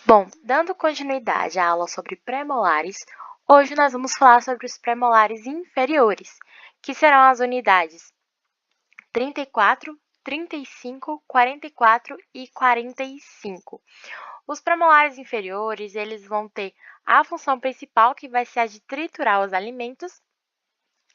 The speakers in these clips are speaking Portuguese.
Bom, dando continuidade à aula sobre pré-molares, hoje nós vamos falar sobre os pré-molares inferiores, que serão as unidades 34, 35, 44 e 45. Os pré-molares inferiores, eles vão ter a função principal, que vai ser a de triturar os alimentos,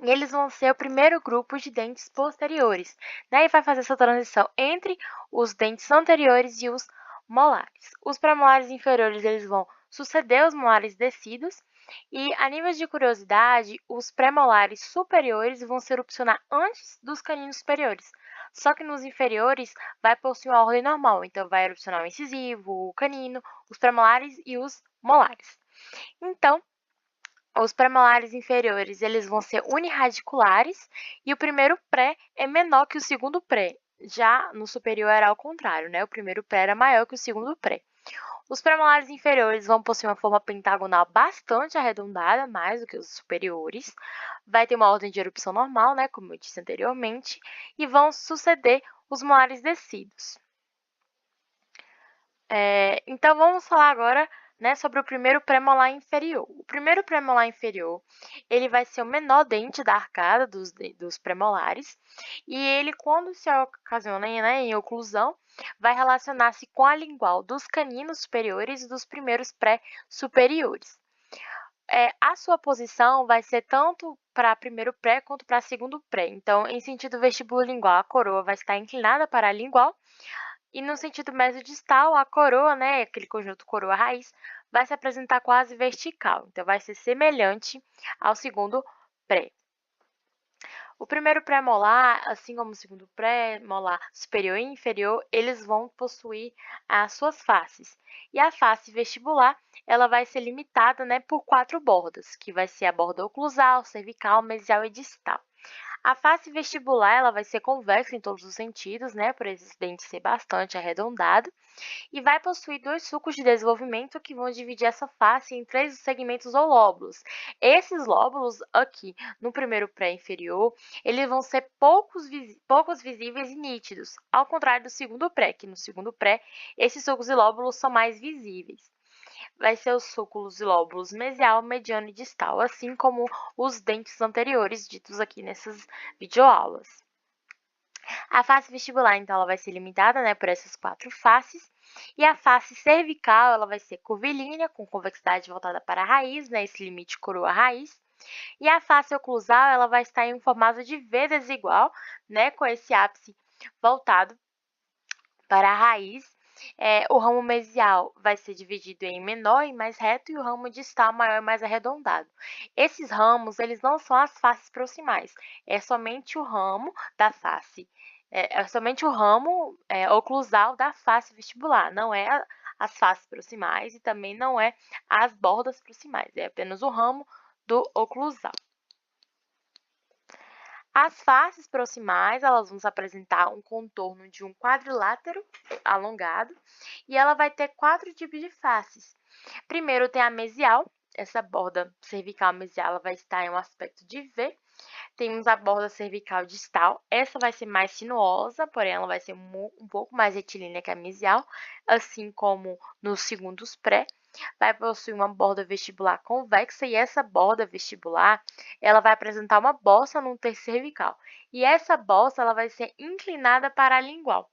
e eles vão ser o primeiro grupo de dentes posteriores, né? E vai fazer essa transição entre os dentes anteriores e os molares. Os premolares inferiores, eles vão suceder os molares descidos, e a nível de curiosidade, os premolares superiores vão se erupcionar antes dos caninos superiores. Só que nos inferiores vai possuir uma ordem normal, então vai erupcionar o incisivo, o canino, os premolares e os molares. Então, os premolares inferiores, eles vão ser unirradiculares, e o primeiro pré é menor que o segundo pré. Já no superior era ao contrário, né? O primeiro pré era maior que o segundo pré. Os premolares inferiores vão possuir uma forma pentagonal bastante arredondada, mais do que os superiores. Vai ter uma ordem de erupção normal, né? Como eu disse anteriormente, e vão suceder os molares descidos. Então, vamos falar agora, né, sobre o primeiro premolar inferior. O primeiro premolar inferior, ele vai ser o menor dente da arcada dos premolares, e ele, quando se ocasiona, né, em oclusão, vai relacionar-se com a lingual dos caninos superiores e dos primeiros pré-superiores. A sua posição vai ser tanto para primeiro pré quanto para segundo pré. Então, em sentido vestibulolingual, a coroa vai estar inclinada para a lingual, e no sentido mesodistal, a coroa, né, aquele conjunto coroa-raiz, vai se apresentar quase vertical. Então, vai ser semelhante ao segundo pré. O primeiro pré-molar, assim como o segundo pré-molar superior e inferior, eles vão possuir as suas faces. E a face vestibular, ela vai ser limitada, né, por 4 bordas, que vai ser a borda oclusal, cervical, mesial e distal. A face vestibular, ela vai ser convexa em todos os sentidos, né, por esses dentes ser bastante arredondado, e vai possuir 2 sulcos de desenvolvimento que vão dividir essa face em 3 segmentos ou lóbulos. Esses lóbulos aqui, no primeiro pré inferior, eles vão ser poucos visíveis e nítidos, ao contrário do segundo pré, que no segundo pré, esses sulcos e lóbulos são mais visíveis. Vai ser os sulcos e lóbulos mesial, mediano e distal, assim como os dentes anteriores ditos aqui nessas videoaulas. A face vestibular, então, ela vai ser limitada, né, por essas 4 faces, e a face cervical, ela vai ser curvilínea, com convexidade voltada para a raiz, né, esse limite coroa-raiz, e a face oclusal, ela vai estar em um formato de V desigual, né, com esse ápice voltado para a raiz. O ramo mesial vai ser dividido em menor e mais reto, e o ramo distal maior e mais arredondado. Esses ramos, eles não são as faces proximais, é somente o ramo da face, é somente o ramo oclusal da face vestibular, não é as faces proximais e também não é as bordas proximais, é apenas o ramo do oclusal. As faces proximais, elas vão se apresentar um contorno de um quadrilátero alongado, e ela vai ter 4 tipos de faces. Primeiro tem a mesial, essa borda cervical mesial ela vai estar em um aspecto de V. Temos a borda cervical distal, essa vai ser mais sinuosa, porém ela vai ser um pouco mais retilínea que a mesial, assim como nos segundos pré. Vai possuir uma borda vestibular convexa, e essa borda vestibular, ela vai apresentar uma bossa no terço cervical. E essa bossa, ela vai ser inclinada para a lingual.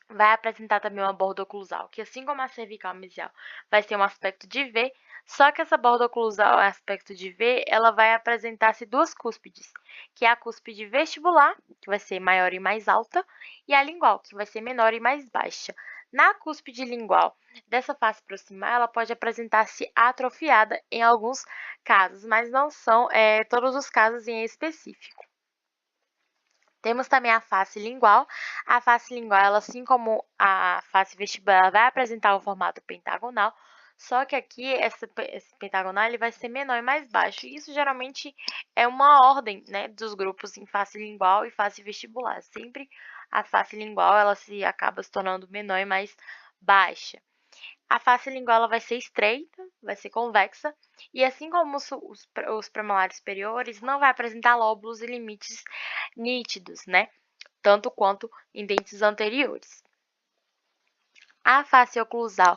Vai apresentar também uma borda oclusal, que assim como a cervical mesial, vai ser um aspecto de V, só que essa borda oclusal, aspecto de V, ela vai apresentar-se 2 cúspides, que é a cúspide vestibular, que vai ser maior e mais alta, e a lingual, que vai ser menor e mais baixa. Na cúspide lingual dessa face proximal, ela pode apresentar-se atrofiada em alguns casos, mas não são todos os casos em específico. Temos também a face lingual. A face lingual, ela, assim como a face vestibular, vai apresentar um formato pentagonal, só que aqui esse pentagonal ele vai ser menor e mais baixo. Isso geralmente é uma ordem, né, dos grupos em face lingual e face vestibular. Sempre a face lingual ela acaba se tornando menor e mais baixa. A face lingual ela vai ser estreita, vai ser convexa, e assim como os premolares superiores, não vai apresentar lóbulos e limites nítidos, né? Tanto quanto em dentes anteriores. A face oclusal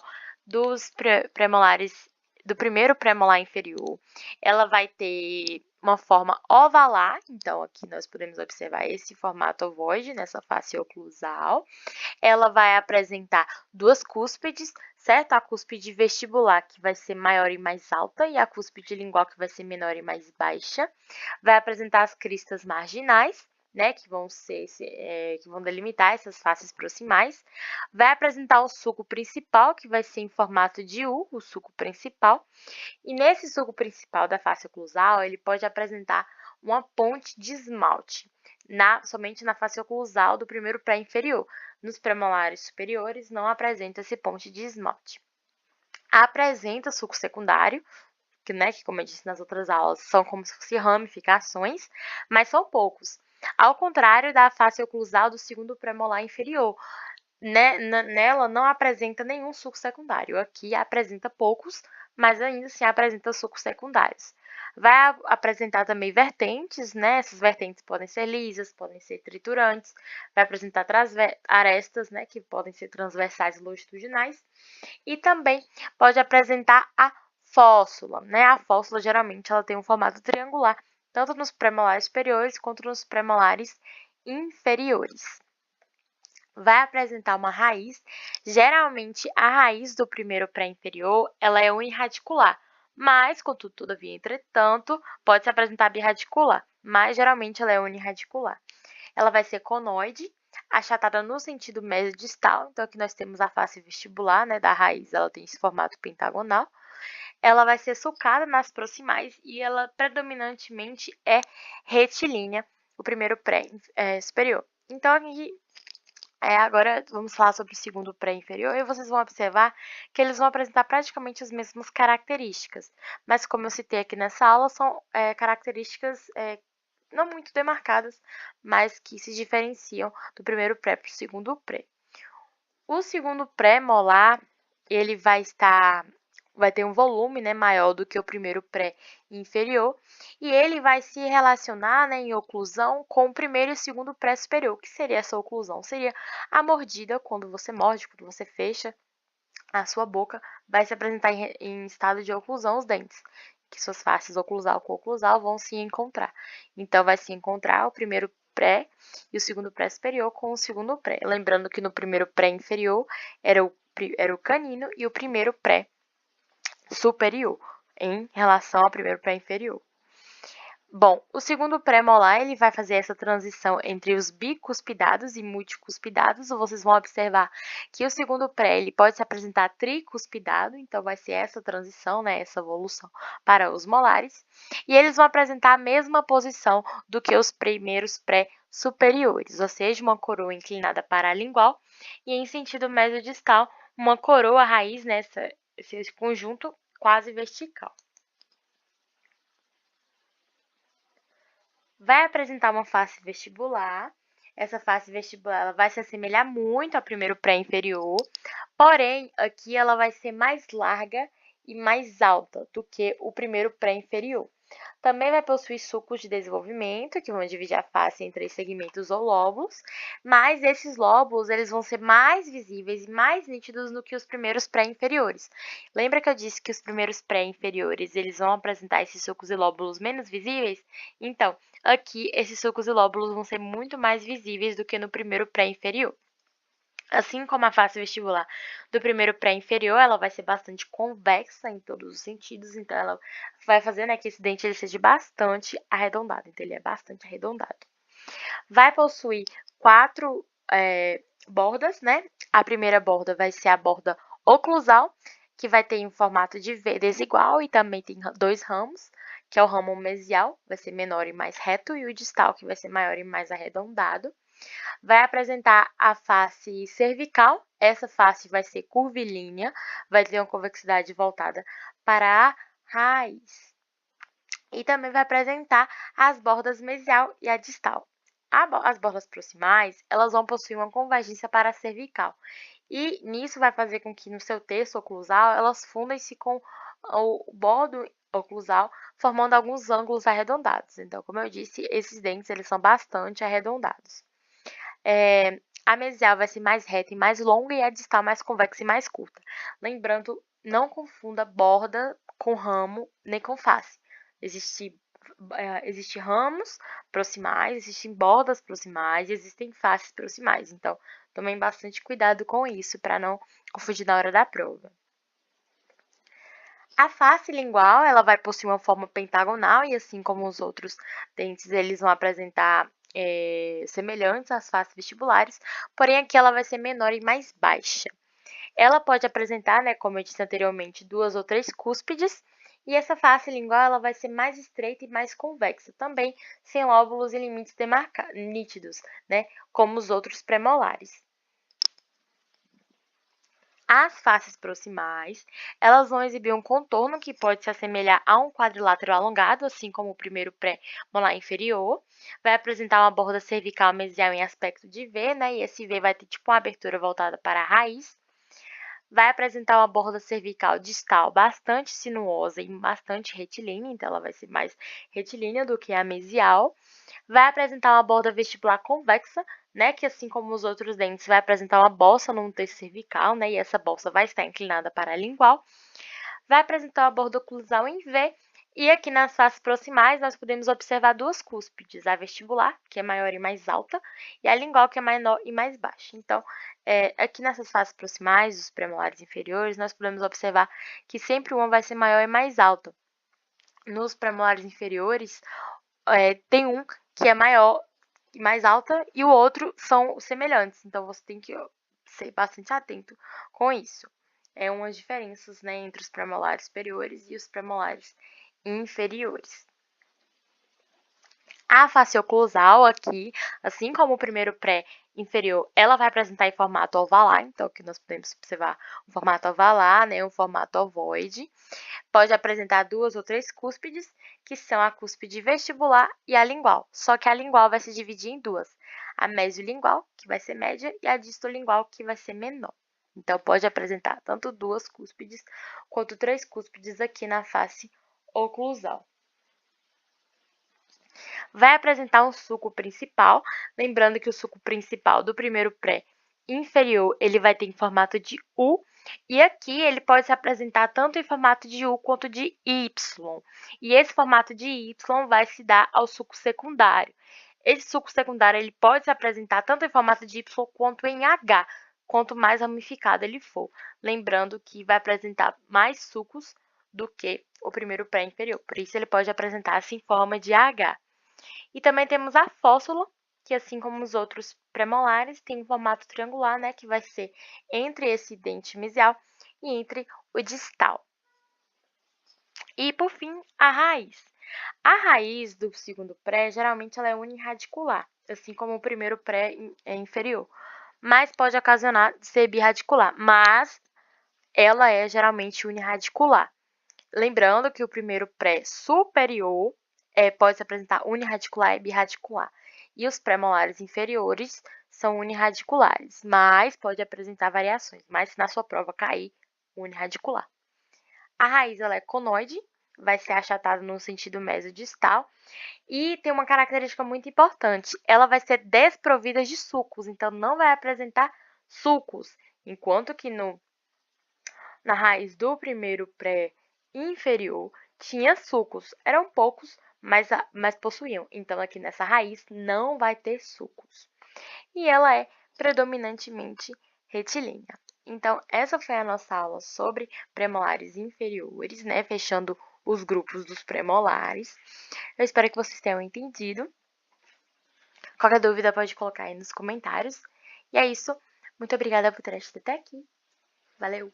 premolares do primeiro premolar inferior, ela vai ter uma forma ovalar, então aqui nós podemos observar esse formato ovoide nessa face oclusal. Ela vai apresentar duas cúspides, certo? A cúspide vestibular, que vai ser maior e mais alta, e a cúspide lingual, que vai ser menor e mais baixa. Vai apresentar as cristas marginais, né, que vão delimitar essas faces proximais. Vai apresentar o sulco principal, que vai ser em formato de U, o sulco principal. E nesse sulco principal da face oclusal, ele pode apresentar uma ponte de esmalte, somente na face oclusal do primeiro pré inferior. Nos premolares superiores, não apresenta esse ponte de esmalte. Apresenta sulco secundário, que, como eu disse nas outras aulas, são como se fossem ramificações, mas são poucos. Ao contrário da face oclusal do segundo premolar inferior, nela não apresenta nenhum sulco secundário. Aqui apresenta poucos, mas ainda assim apresenta sulcos secundários. Vai apresentar também vertentes, né? Essas vertentes podem ser lisas, podem ser triturantes. Vai apresentar arestas, né? Que podem ser transversais e longitudinais. E também pode apresentar a fóssula, né? A fóssula geralmente ela tem um formato triangular, tanto nos premolares superiores quanto nos premolares inferiores. Vai apresentar uma raiz. Geralmente, a raiz do primeiro pré-inferior ela é uniradicular, mas, contudo, todavia, entretanto, pode se apresentar birradicular, mas geralmente ela é uniradicular. Ela vai ser conoide, achatada no sentido mesodistal, então aqui nós temos a face vestibular, né, da raiz, ela tem esse formato pentagonal. Ela vai ser sulcada nas proximais e ela predominantemente é retilínea, o primeiro pré-superior. Então, aqui agora vamos falar sobre o segundo pré-inferior e vocês vão observar que eles vão apresentar praticamente as mesmas características, mas como eu citei aqui nessa aula, são características não muito demarcadas, mas que se diferenciam do primeiro pré para o segundo pré. O segundo pré-molar, ele vai ter um volume, né, maior do que o primeiro pré-inferior, e ele vai se relacionar, né, em oclusão com o primeiro e o segundo pré-superior. O que seria essa oclusão? Seria a mordida, quando você morde, quando você fecha a sua boca, vai se apresentar em estado de oclusão os dentes, que suas faces oclusal com oclusal vão se encontrar. Então, vai se encontrar o primeiro pré e o segundo pré-superior com o segundo pré. Lembrando que no primeiro pré-inferior era o canino e o primeiro pré superior em relação ao primeiro pré-inferior. Bom, o segundo pré-molar ele vai fazer essa transição entre os bicuspidados e multicuspidados. Vocês vão observar que o segundo pré ele pode se apresentar tricuspidado, então vai ser essa transição, né, essa evolução para os molares. E eles vão apresentar a mesma posição do que os primeiros pré-superiores, ou seja, uma coroa inclinada paralingual e em sentido mesodistal, uma coroa raiz esse conjunto quase vertical. Vai apresentar uma face vestibular. Essa face vestibular ela vai se assemelhar muito ao primeiro pré-inferior, porém, aqui ela vai ser mais larga e mais alta do que o primeiro pré-inferior. Também vai possuir sulcos de desenvolvimento, que vão dividir a face em 3 segmentos ou lóbulos, mas esses lóbulos eles vão ser mais visíveis e mais nítidos do que os primeiros pré-inferiores. Lembra que eu disse que os primeiros pré-inferiores eles vão apresentar esses sulcos e lóbulos menos visíveis? Então, aqui esses sulcos e lóbulos vão ser muito mais visíveis do que no primeiro pré-inferior. Assim como a face vestibular do primeiro pré-inferior, ela vai ser bastante convexa em todos os sentidos, então ela vai fazer, né, que esse dente ele seja bastante arredondado, então ele é bastante arredondado. Vai possuir 4 bordas, né? A primeira borda vai ser a borda oclusal, que vai ter em formato de V desigual e também tem 2 ramos, que é o ramo mesial, vai ser menor e mais reto, e o distal, que vai ser maior e mais arredondado. Vai apresentar a face cervical, essa face vai ser curvilínea, vai ter uma convexidade voltada para a raiz. E também vai apresentar as bordas mesial e a distal. As bordas proximais, elas vão possuir uma convergência para a cervical. E nisso vai fazer com que no seu terço oclusal, elas fundem-se com o bordo oclusal, formando alguns ângulos arredondados. Então, como eu disse, esses dentes eles são bastante arredondados. A mesial vai ser mais reta e mais longa e a distal mais convexa e mais curta. Lembrando, não confunda borda com ramo nem com face. Existem ramos proximais, existem bordas proximais e existem faces proximais. Então, tomem bastante cuidado com isso para não confundir na hora da prova. A face lingual, ela vai possuir uma forma pentagonal e assim como os outros dentes, eles vão apresentar semelhantes às faces vestibulares, porém aqui ela vai ser menor e mais baixa. Ela pode apresentar, né, como eu disse anteriormente, 2 ou 3 cúspides, e essa face lingual ela vai ser mais estreita e mais convexa, também sem lóbulos e limites nítidos, né, como os outros premolares. As faces proximais, elas vão exibir um contorno que pode se assemelhar a um quadrilátero alongado, assim como o primeiro pré-molar inferior. Vai apresentar uma borda cervical mesial em aspecto de V, né? E esse V vai ter tipo uma abertura voltada para a raiz. Vai apresentar uma borda cervical distal bastante sinuosa e bastante retilínea, então ela vai ser mais retilínea do que a mesial. Vai apresentar uma borda vestibular convexa, né, que assim como os outros dentes, vai apresentar uma bolsa no terço cervical, né, e essa bolsa vai estar inclinada para a lingual. Vai apresentar uma borda oclusal em V, e aqui nas faces proximais nós podemos observar 2 cúspides, a vestibular, que é maior e mais alta, e a lingual, que é menor e mais baixa. Então, aqui nessas faces proximais, os premolares inferiores, nós podemos observar que sempre uma vai ser maior e mais alta. Nos premolares inferiores, tem um que é maior e mais alta e o outro são semelhantes. Então, você tem que ser bastante atento com isso. É umas diferenças, né, entre os premolares superiores e os premolares inferiores. A face oclusal aqui, assim como o primeiro pré-inferior, ela vai apresentar em formato ovalar, então aqui nós podemos observar um formato ovalar, né, um formato ovoide. Pode apresentar 2 ou 3 cúspides, que são a cúspide vestibular e a lingual. Só que a lingual vai se dividir em duas. A mesiolingual, que vai ser média, e a distolingual, que vai ser menor. Então, pode apresentar tanto 2 cúspides quanto 3 cúspides aqui na face oclusal. Vai apresentar um sulco principal, lembrando que o sulco principal do primeiro pré-inferior, ele vai ter em formato de U, e aqui ele pode se apresentar tanto em formato de U quanto de Y. E esse formato de Y vai se dar ao sulco secundário. Esse sulco secundário ele pode se apresentar tanto em formato de Y quanto em H, quanto mais ramificado ele for. Lembrando que vai apresentar mais sulcos do que o primeiro pré-inferior. Por isso, ele pode apresentar-se em forma de H. E também temos a fóssula, que assim como os outros premolares, tem um formato triangular, né, que vai ser entre esse dente mesial e entre o distal. E, por fim, a raiz. A raiz do segundo pré, geralmente, ela é uniradicular, assim como o primeiro pré é inferior, mas pode ocasionar ser birradicular, mas ela é geralmente uniradicular. Lembrando que o primeiro pré superior pode se apresentar uniradicular e birradicular. E os pré-molares inferiores são unirradiculares, mas pode apresentar variações. Mas se na sua prova cair, unirradicular. A raiz ela é conoide, vai ser achatada no sentido mesodistal. E tem uma característica muito importante, ela vai ser desprovida de sulcos, então não vai apresentar sulcos. Enquanto que na raiz do primeiro pré-inferior tinha sulcos, eram poucos, mas possuíam. Então, aqui nessa raiz não vai ter sulcos. E ela é predominantemente retilínea. Então, essa foi a nossa aula sobre premolares inferiores, né? Fechando os grupos dos premolares. Eu espero que vocês tenham entendido. Qualquer dúvida pode colocar aí nos comentários. E é isso. Muito obrigada por ter assistido até aqui. Valeu!